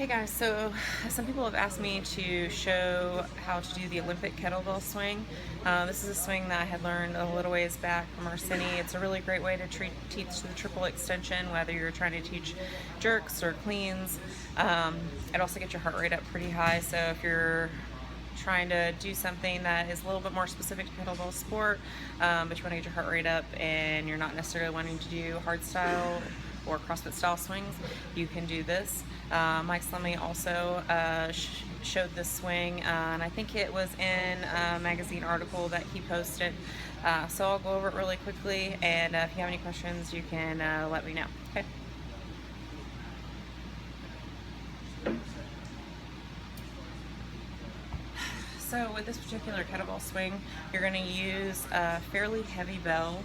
Hey guys, so some people have asked me to show how to do the Olympic kettlebell swing. This is a swing that I had learned a little ways back from Arsini. It's a really great way to teach the triple extension, whether you're trying to teach jerks or cleans. It also gets your heart rate up pretty high, so if you're trying to do something that is a little bit more specific to kettlebell sport, but you want to get your heart rate up and you're not necessarily wanting to do hard style or CrossFit style swings, you can do this. Mike Slemmy also showed this swing, and I think it was in a magazine article that he posted. So I'll go over it really quickly, and if you have any questions, you can let me know. Okay. So with this particular kettlebell swing, you're going to use a fairly heavy bell.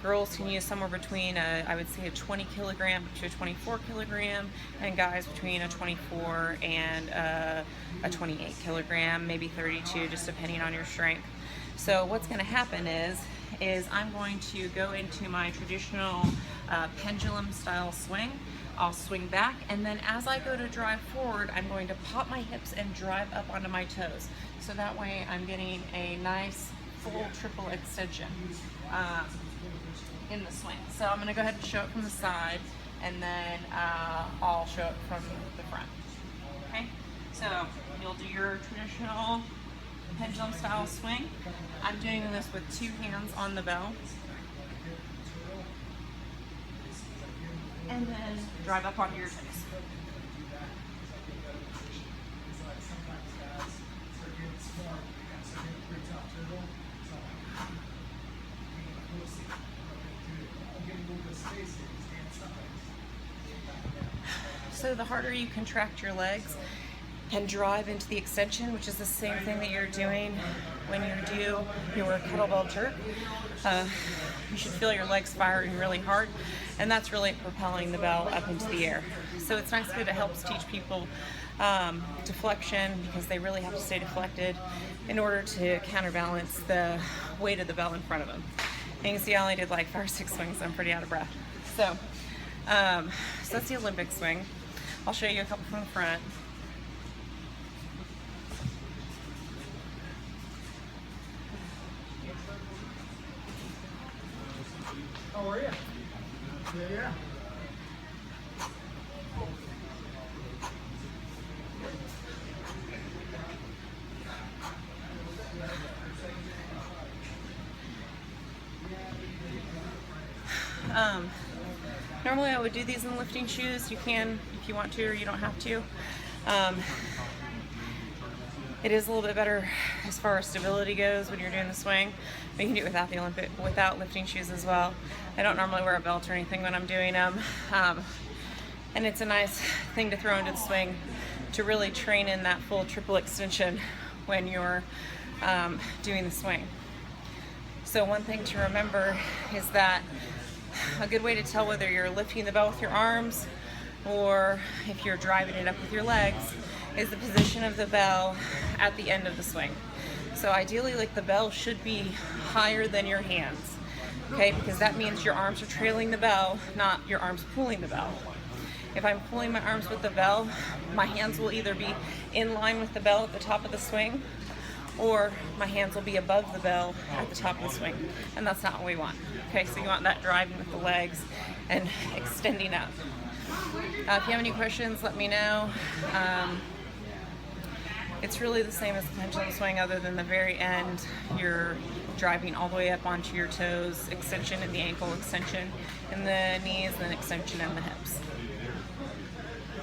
Girls can use somewhere between I would say a 20 kilogram to a 24 kilogram, and guys between a 24 and a 28 kilogram, maybe 32, just depending on your strength. So what's going to happen is I'm going to go into my traditional pendulum style swing. I'll swing back, and then as I go to drive forward, I'm going to pop my hips and drive up onto my toes. So that way I'm getting a nice full triple extension in the swing. So I'm going to go ahead and show it from the side, and then I'll show it from the front. Okay, so you'll do your traditional pendulum style swing. I'm doing this with two hands on the bell, and then drive up onto your toes. So the harder you contract your legs and drive into the extension, which is the same thing that you're doing when you do your kettlebell jerk, you should feel your legs firing really hard, and that's really propelling the bell up into the air. So it's nice because it helps teach people deflection, because they really have to stay deflected in order to counterbalance the weight of the bell in front of them. And you can see I only did like 5 or 6 swings, so I'm pretty out of breath. So that's the Olympic swing. I'll show you a couple from the front. How are you? Yeah. Normally I would do these in lifting shoes. You can if you want to, or you don't have to. It is a little bit better as far as stability goes when you're doing the swing, but you can do it without lifting shoes as well. I don't normally wear a belt or anything when I'm doing them, and it's a nice thing to throw into the swing to really train in that full triple extension when you're doing the swing. So one thing to remember is that a good way to tell whether you're lifting the bell with your arms or if you're driving it up with your legs is the position of the bell at the end of the swing. So ideally, like, the bell should be higher than your hands, okay? Because that means your arms are trailing the bell, not your arms pulling the bell. If I'm pulling my arms with the bell, my hands will either be in line with the bell at the top of the swing, or my hands will be above the bell at the top of the swing, and that's not what we want. Okay, so you want that driving with the legs and extending up. If you have any questions, let me know. It's really the same as the pendulum swing, other than the very end, you're driving all the way up onto your toes, extension in the ankle, extension in the knees, and then extension in the hips.